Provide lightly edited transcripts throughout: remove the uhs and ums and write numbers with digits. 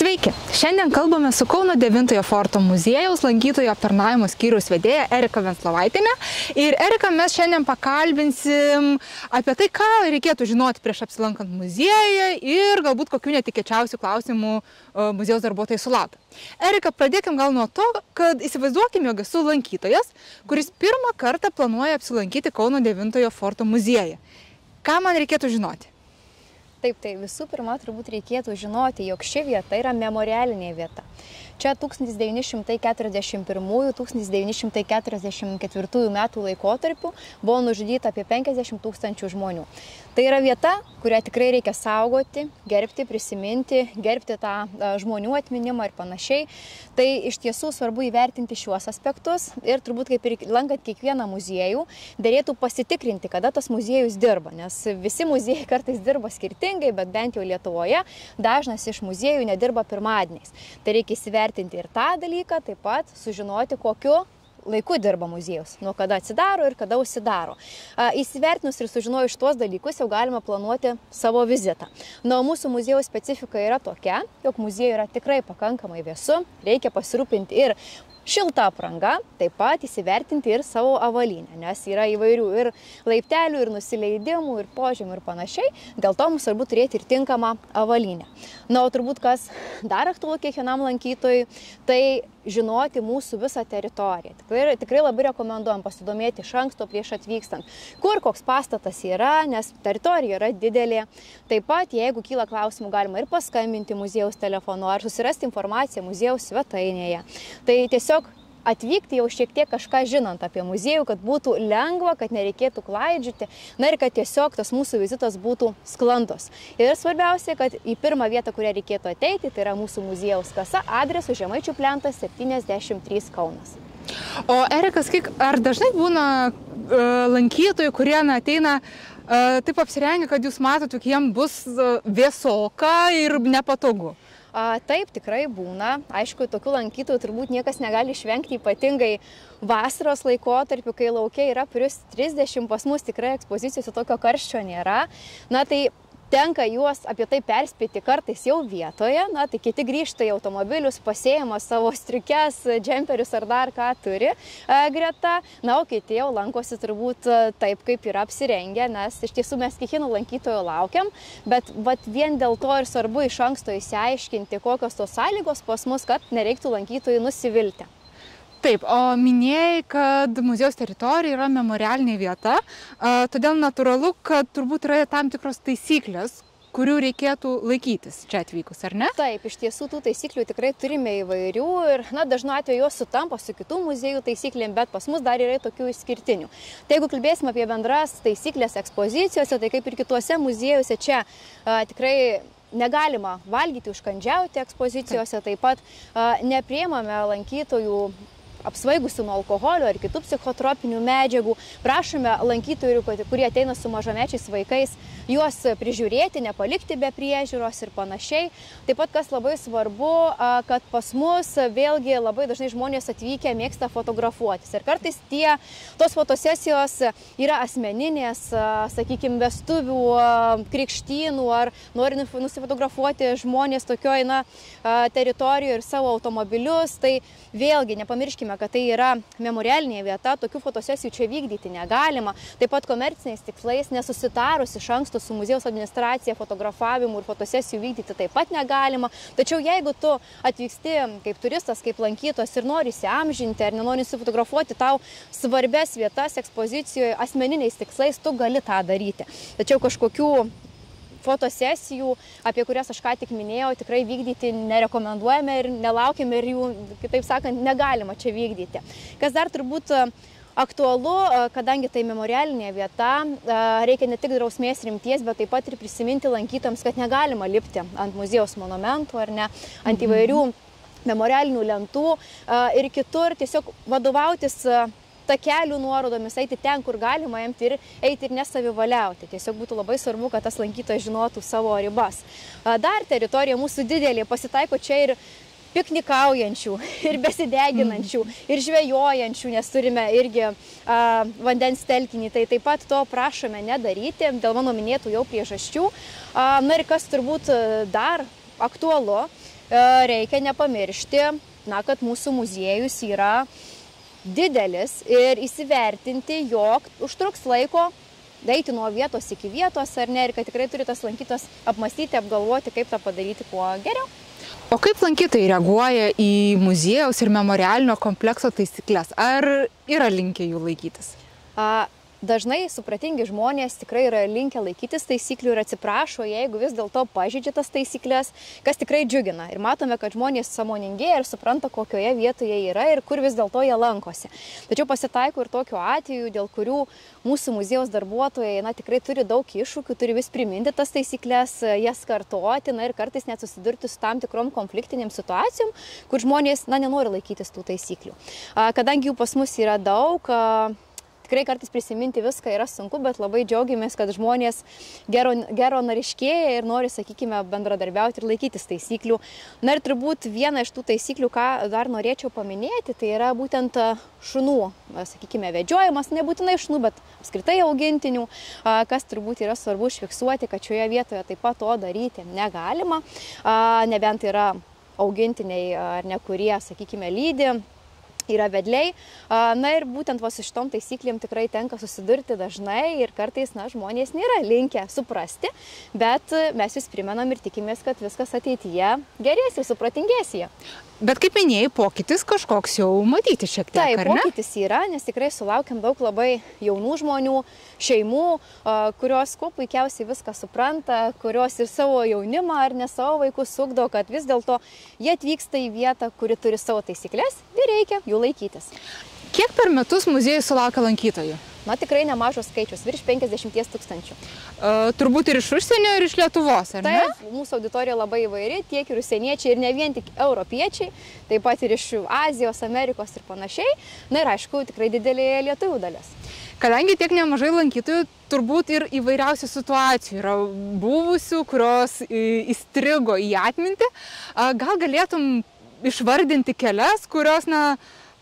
Sveiki! Šiandien kalbame su Kauno 9 forto muziejaus lankytojų aptarnavimo skyriaus vedėja Erika Venclovaitinė. Ir Erika, mes šiandien pakalbinsim apie tai, ką reikėtų žinoti prieš apsilankant muziejuje ir galbūt kokių netikėčiausių klausimų muziejaus darbuotojai sulaukia. Erika, pradėkim gal nuo to, kad įsivaizduokim, jog esu lankytojas, kuris pirmą kartą planuoja apsilankyti Kauno 9 forto muziejuje. Ką man reikėtų žinoti? Taip, tai visų pirma, turbūt reikėtų žinoti, jog ši vieta yra memorialinė vieta. Čia 1941–1944 metų laikotarpiu buvo nužudyta apie 50 000 žmonių. Tai yra vieta, kurią tikrai reikia saugoti, gerbti, prisiminti, gerbti tą žmonių atminimą ir panašiai. Tai iš tiesų svarbu įvertinti šiuos aspektus ir turbūt kaip ir lankant kiekvieną muziejų, derėtų pasitikrinti, kada tas muziejus dirba, nes visi muziejai kartais dirba skirtingai, bet bent jau Lietuvoje dažnas iš muziejų nedirba pirmadieniais. Tai reikia įsivertinti ir tą dalyką, taip pat sužinoti, kokiu laiku dirba muziejus, nuo kada atsidaro ir kada užsidaro. Įsivertinus ir sužinojus šitos dalykus jau galima planuoti savo vizitą. Na, mūsų muziejaus specifika yra tokia, jog muziejui yra tikrai pakankamai vėsu, reikia pasirūpinti ir šilta apranga, taip pat įsivertinti ir savo avalynę, nes yra įvairių ir laiptelių, ir nusileidimų, ir požemių ir panašiai. Dėl to mums svarbu turėti ir tinkamą avalynę. Na, o turbūt kas dar aktualu kiekvienam lankytojui, tai žinoti mūsų visą teritoriją. Tikrai labai rekomenduojam pasidomėti iš anksto prieš atvykstant, kur koks pastatas yra, nes teritorija yra didelė. Taip pat, jeigu kyla klausimų, galima ir paskambinti muziejaus telefonu ar susirasti informaciją muziejaus svetainėje. Tai tiesiog atvykti jau šiek tiek kažką žinant apie muziejų, kad būtų lengva, kad nereikėtų klaidžioti, na ir kad tiesiog tas mūsų vizitas būtų sklandus. Ir svarbiausia, kad į pirmą vietą, kurią reikėtų ateiti, tai yra mūsų muziejaus kasa adresu Žemaičių plentas 73 Kaunas. O Erika, ar dažnai būna lankytojų, kurie ateina taip apsirengę, kad jūs matot, jog jiem bus vėsoka ir nepatogu? Taip, tikrai būna. Aišku, tokių lankytojų turbūt niekas negali išvengti, ypatingai vasaros laikotarpiu, kai lauke yra plius 30, pas mus tikrai ekspozicijose tokio karščio nėra. Na, tai tenka juos apie tai perspėti kartais jau vietoje, na, tai kiti grįžta į automobilius, pasiėma savo striukes, džemperius ar dar ką turi greta, na, o kiti jau lankosi turbūt taip, kaip yra apsirengę, nes iš tiesų mes kiekvieno lankytojo laukiam, bet vien dėl to ir svarbu iš anksto išsiaiškinti, kokios tos sąlygos pas mus, kad nereiktų lankytojų nusivilti. Taip, o minėjai, kad muziejaus teritorija yra memorialinė vieta, todėl natūralu, kad turbūt yra tam tikros taisyklės, kurių reikėtų laikytis čia atvykus, ar ne? Taip, iš tiesų tų taisyklių tikrai turime įvairių ir, na, dažnu atveju jos sutampa su kitų muziejų taisyklėm, bet pas mus dar yra tokių išskirtinių. Tai jeigu kalbėsime apie bendras taisyklės ekspozicijose, tai kaip ir kituose muziejuose čia tikrai negalima valgyti, užkandžiauti ekspozicijose, taip pat nepriimame lankytojų apsvaigusių nuo alkoholio ar kitų psichotropinių medžiagų. Prašome lankytojų, kurie ateina su mažamečiais vaikais, juos prižiūrėti, nepalikti be priežiūros ir panašiai. Taip pat, kas labai svarbu, kad pas mus vėlgi labai dažnai žmonės atvykę mėgsta fotografuotis. Ir kartais tos fotosesijos yra asmeninės, sakykime, vestuvių, krikštynų ar nori nusifotografuoti žmonės tokioj teritorijoje ir savo automobilius. Tai vėlgi nepamirškime, kad tai yra memorialinė vieta, tokių fotosesijų čia vykdyti negalima. Taip pat komerciniais tikslais nesusitarus iš anksto su muziejaus administracija fotografavimų ir fotosesijų vykdyti taip pat negalima. Tačiau jeigu tu atvyksti kaip turistas, kaip lankytojas ir nori įsiamžinti ar nenori nusifotografuoti tau svarbias vietas ekspozicijoje asmeniniais tikslais, tu gali tą daryti. Tačiau kažkokių fotosesijų, apie kurias aš ką tik minėjau, tikrai vykdyti nerekomenduojame ir nelaukiame ir jų, kitaip sakant, negalima čia vykdyti. Kas dar turbūt aktualu, kadangi tai memorialinė vieta, reikia ne tik drausmės rimties, bet taip pat ir prisiminti lankytojams, kad negalima lipti ant muziejaus monumentų ar ne, ant įvairių memorialinių lentų ir kitur tiesiog vadovautis takelių nuorodomis, eiti ten, kur galima eiti ir nesavivaliauti. Tiesiog būtų labai svarbu, kad tas lankytojas žinotų savo ribas. Dar teritorija mūsų didelė, pasitaiko čia ir piknikaujančių, ir besideginančių, ir žvejojančių, nes turime irgi vandens telkinį. Tai taip pat to prašome nedaryti, dėl mano minėtų jau priežasčių. Na ir kas turbūt dar aktualu, reikia nepamiršti, kad mūsų muziejus yra didelis ir įsivertinti, jog užtruks laiko eiti nuo vietos iki vietos, ar ne, ir kad tikrai turi tas lankytojas apmastyti, apgalvoti, kaip tą padaryti kuo geriau. O kaip lankytojai reaguoja į muziejaus ir memorialinio komplekso taisyklės? Ar yra linkę jų laikytis? Dažnai supratingi žmonės tikrai yra linkę laikytis taisyklių ir atsiprašo, jeigu vis dėlto pažeidžia tas taisyklės, kas tikrai džiugina. Ir matome, kad žmonės sąmoningėja ir supranta, kokioje vietoje yra ir kur vis dėlto jie lankosi. Tačiau pasitaiko ir tokiu atveju, dėl kurių mūsų muziejaus darbuotojai tikrai turi daug iššūkių, turi vis priminti tas taisyklės, jas kartoti ir kartais net susidurti su tam tikrom konfliktiniam situacijom, kur žmonės nenori laikytis tų taisyklių. Kadangi jų pas mus yra daug, tikrai kartais prisiminti viską yra sunku, bet labai džiaugiamės, kad žmonės geronoriškėja ir nori, sakykime, bendradarbiauti ir laikytis taisyklių. Ir turbūt viena iš tų taisyklių, ką dar norėčiau paminėti, tai yra būtent šunų, sakykime, vedžiojimas, nebūtinai šunų, bet apskritai augintinių, kas turbūt yra svarbu užfiksuoti, kad šioje vietoje taip pat to daryti negalima, nebent yra augintiniai ar ne, kurie, sakykime, lydi, yra vedliai. Ir būtent su šitom taisyklėm tikrai tenka susidurti dažnai ir kartais žmonės nėra linkę suprasti, bet mes vis primenam ir tikimės, kad viskas ateityje gerės ir supratingės jie. Bet kaip minėjai, pokytis kažkoks jau matyti šiek tiek, ar ne? Taip, pokytis yra, nes tikrai sulaukiam daug labai jaunų žmonių, šeimų, kurios kuo puikiausiai viską supranta, kurios ir savo jaunimą ar ne savo vaikus ugdo, kad vis dėlto jie atvyksta į vietą, kuri turi savo taisyklės ir reikia jų laikytis. Kiek per metus muziejus sulaukia lankytojų? Tikrai nemažos skaičius, virš 50 000. Turbūt ir iš užsienio, ir iš Lietuvos, ar ne? Taip, mūsų auditorija labai įvairi, tiek ir užsieniečiai, ir ne vien tik europiečiai, taip pat ir iš Azijos, Amerikos ir panašiai. Ir aišku, tikrai didelė lietuvių dalis. Kadangi tiek nemažai lankytojų, turbūt ir įvairiausių situacijų yra buvusių, kurios įstrigo į atmintį, gal galėtum išvardinti kelias, kurios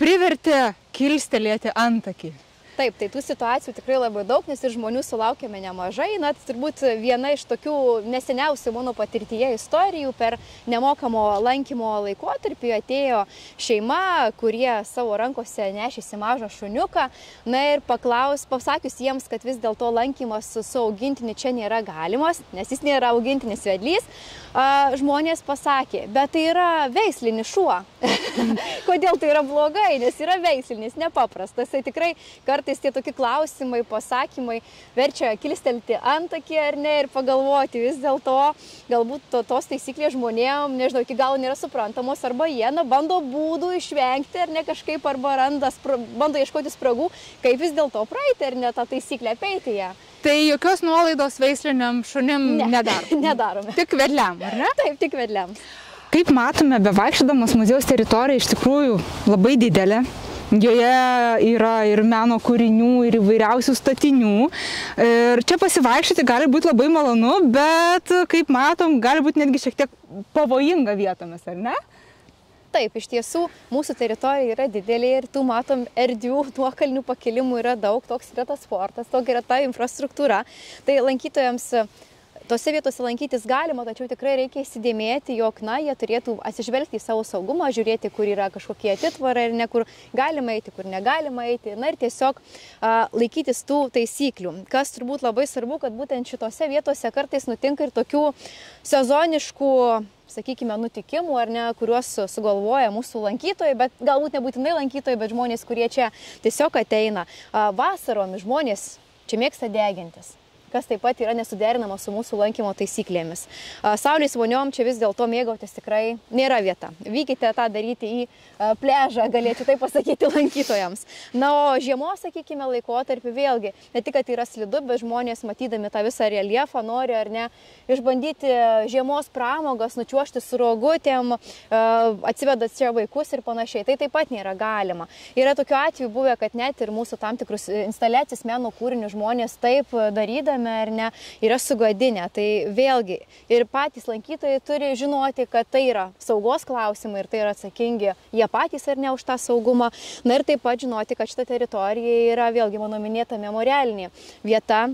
privertė kilstelėti antakį? Taip, tai tų situacijų tikrai labai daug, nes ir žmonių sulaukėme nemažai. Turbūt viena iš tokių neseniausių mano patirtyje istorijų per nemokamo lankymo laikotarpį atėjo šeima, kurie savo rankose nešėsi mažą šuniuką. Ir pasakius jiems, kad vis dėlto lankymas su augintiniu čia nėra galimas, nes jis nėra augintinis vedlys, žmonės pasakė, bet tai yra veislinis šuo. Kodėl tai yra blogai? Nes yra veislinis, nepaprastas. Tai tikrai kartais tie tokie klausimai, pasakymai verčia kilstelti antakį ar ne ir pagalvoti vis dėlto, galbūt tos taisyklės žmonėm, nežinau, iki galo nėra suprantamos, arba jie bando būdų išvengti ar ne kažkaip, arba bando ieškoti spragų, kaip vis dėlto praeiti ar ne tą taisyklę apeiti ją. Tai jokios nuolaidos veisliniam šunim nedarome. Tik vedliam, ar ne? Taip, tik vedliams. Kaip matome, bevaikščiodamas muziejaus teritorija iš tikrųjų labai didelė. Joje yra ir meno kūrinių, ir įvairiausių statinių. Ir čia pasivaikščioti gali būti labai malonu, bet, kaip matom, gali būti netgi šiek tiek pavojinga vietomis, ar ne? Taip, iš tiesų, mūsų teritorija yra didelė ir tų matom erdvių, nuokalnių pakilimų yra daug, toks yra tas sportas, tokia yra ta infrastruktūra. Tai lankytojams tose vietose lankytis galima, tačiau tikrai reikia įsidėmėti, jog jie turėtų atsižvelgti į savo saugumą, žiūrėti, kur yra kažkokie atitvarai ir ne kur galima eiti, kur negalima eiti. Ir tiesiog laikytis tų taisyklių. Kas turbūt labai svarbu, kad būtent šitose vietose kartais nutinka ir tokių sezoniškų, sakykime, nutikimų, ar ne, kuriuos sugalvoja mūsų lankytojai, bet galbūt nebūtinai lankytojai, bet žmonės, kurie čia tiesiog ateina. Vasaromis žmonės čia mėgsta degintis, kas taip pat yra nesuderinama su mūsų lankymo taisyklėmis. Saulės voniom čia vis dėlto mėgautis tikrai nėra vieta. Vykite tą daryti į pležą, galėčiau tai pasakyti lankytojams. O žiemos, sakykime, laikotarpį vėlgi, ne tik, kad yra slidu, bet žmonės, matydami tą visą reljefą, nori ar ne išbandyti žiemos pramogas, nučiuožti su rogutėm, atsivedat čia vaikus ir panašiai. Tai taip pat nėra galima. Yra tokiu atveju buvę, kad net ir mūsų tam tikrus instaliacijas meno kūrinių žmonės taip darydami ar ne, yra sugadinę. Tai vėlgi ir patys lankytojai turi žinoti, kad tai yra saugos klausimai ir tai yra atsakingi jie patys ar ne už tą saugumą. Ir taip pat žinoti, kad šita teritorija yra vėlgi mano minėta memorialinė vieta,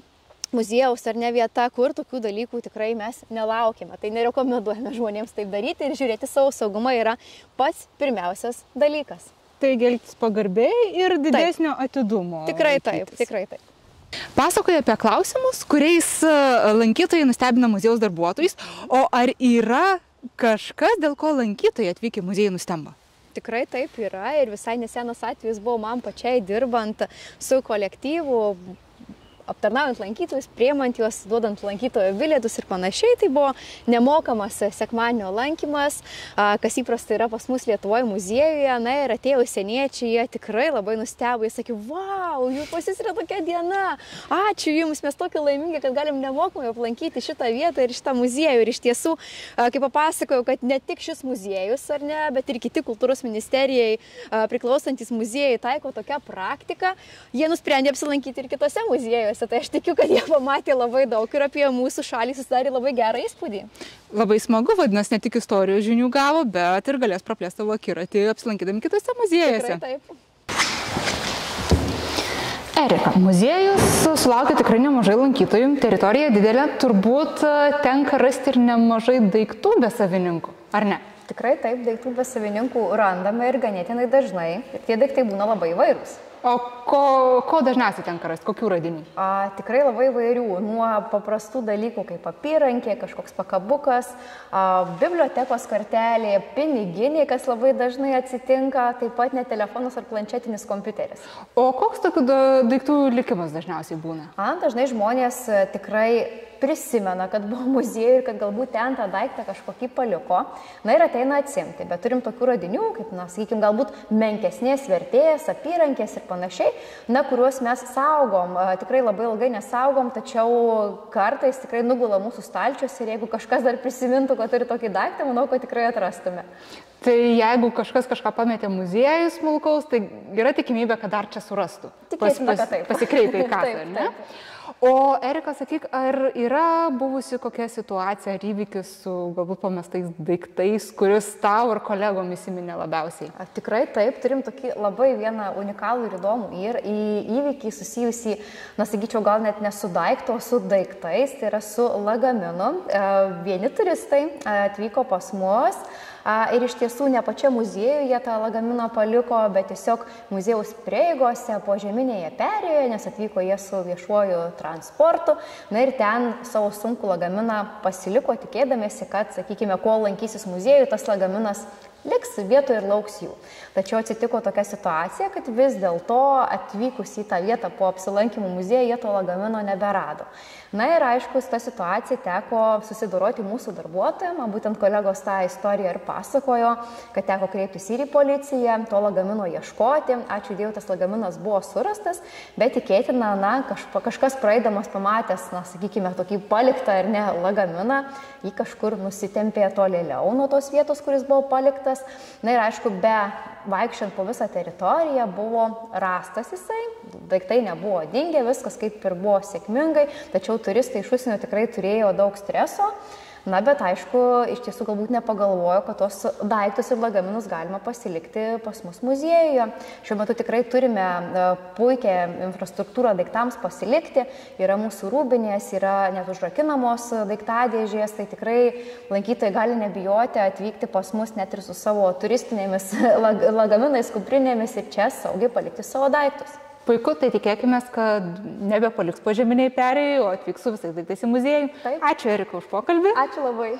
muziejaus ar ne vieta, kur tokių dalykų tikrai mes nelaukime. Tai nerekomenduojame žmonėms taip daryti ir žiūrėti savo saugumą yra pats pirmiausias dalykas. Taigi elgtis pagarbiai ir didesnio atidumo. Tikrai taip, tikrai taip. Pasakoja apie klausimus, kuriais lankytojai nustebina muziejaus darbuotojus, o ar yra kažkas, dėl ko lankytojai atvykę į muziejų nustemba? Tikrai taip yra ir visai nesenas atvejis buvo man pačiai dirbant su kolektyvu, aptarnaujant lankytojus, priemant juos, duodant lankytojo bilietus ir panašiai. Tai buvo nemokamas sekmadienio lankymas, kas įprasta yra pas mus Lietuvoje muziejuje. Na ir atėjo užsieniečiai, jie tikrai labai nustebo, jie sakė, vau, jų pas jus yra tokia diena, ačiū jums, mes tokie laimingi, kad galim nemokamai aplankyti šitą vietą ir šitą muziejų. Ir iš tiesų, kaip papasakojau, kad ne tik šis muziejus, ar ne, bet ir kiti kultūros ministerijai priklausantis muziejai taiko tokią praktiką, jie nusprendė apsilankyti ir kitose muziejuose. Tai aš tikiu, kad jie pamatė labai daug ir apie mūsų šalį susidarė labai gerą įspūdį. Labai smagu, vadinasi, ne tik istorijos žinių gavo, bet ir galės praplėsti savo akiratį apsilankydami kitose muziejuose. Tikrai taip. Erika, muziejus sulaukia tikrai nemažai lankytojų, teritorija didelė, turbūt tenka rasti ir nemažai daiktų be savininkų, ar ne? Tikrai taip, daiktų be savininkų randame ir ganėtinai dažnai ir tie daiktai būna labai įvairūs. O ko dažniausiai tenka rasti, kokių radinių? Tikrai labai įvairių, nuo paprastų dalykų kaip apyrankė, kažkoks pakabukas, bibliotekos kortelė, piniginė, kas labai dažnai atsitinka, taip pat net telefonas ar planšetinis kompiuteris. O koks tokių daiktų likimas dažniausiai būna? Dažnai žmonės tikrai prisimena, kad buvo muziejuje ir kad galbūt ten tą daiktą kažkokį paliko, na ir ateina atsimti, bet turim tokių radinių, kaip, sakykime, galbūt menkesnės vertės, apyrankės ir panašiai, kuriuos mes saugom, tikrai labai ilgai nesaugom, tačiau kartais tikrai nugula mūsų stalčius ir jeigu kažkas dar prisimintų, kad turi tokį daiktą, manau, kad tikrai atrastume. Tai jeigu kažkas kažką pametė muziejus smulkaus, tai yra tikimybė, kad dar čia surastų. Tikėtina, kad taip. Pasikreipia į kasą, ne? O Erika, sakyk, ar yra buvusi kokia situacija ar įvykis su galbūt pamestais daiktais, kuris tau ar kolegom įsiminė labiausiai? Tikrai taip, turim tokį labai vieną unikalų ir įdomų įvykį susijusį, sakyčiau, gal net ne su daiktu, o su daiktais, tai yra su lagaminu. Vieni turistai atvyko pas mus. Ir iš tiesų ne pačia muziejuje tą lagaminą paliko, bet tiesiog muziejaus prieigose požeminėje perėjoje, nes atvyko jie su viešuoju transportu. Na ir ten savo sunkų lagaminą pasiliko, tikėdamėsi, kad, sakykime, kol lankysis muziejų, tas lagaminas liks vietoje ir lauks jų. Tačiau atsitiko tokia situacija, kad vis dėlto atvykus į tą vietą po apsilankymų muziejuje, jie to lagamino neberado. Na ir aišku, tą situaciją teko susidoroti mūsų darbuotojams, būtent kolegos tą istoriją ir pasakojo, kad teko kreiptis ir į policiją, to lagamino ieškoti. Ačiū Dievui, tas lagaminas buvo surastas, bet tikėtina, kažkas praeidamas pamatęs, sakykime, tokį paliktą ar ne lagaminą, jį kažkur nusitempė tolėliau nuo tos vietos, kuris buvo paliktas. Na ir aišku, be vaikščiant po visą teritoriją buvo rastas jisai, daiktai nebuvo dingę, viskas kaip ir buvo sėkmingai, tačiau turistai iš užsienio tikrai turėjo daug streso. Na, bet aišku, iš tiesų galbūt nepagalvojo, kad tos daiktus ir lagaminus galima pasilikti pas mus muziejuje. Šiuo metu tikrai turime puikią infrastruktūrą daiktams pasilikti. Yra mūsų rūbinės, yra net užrakinamos daiktadėžės, tai tikrai lankytojai gali nebijoti atvykti pas mus net ir su savo turistinėmis lagaminais, kuprinėmis ir čia saugiai palikti savo daiktus. Puiku, tai tikėkime, kad nebepaliks požeminiai perėjai, o atvyks su visais daiktais į muziejų. Taip. Ačiū, Erika, už pokalbį. Ačiū labai.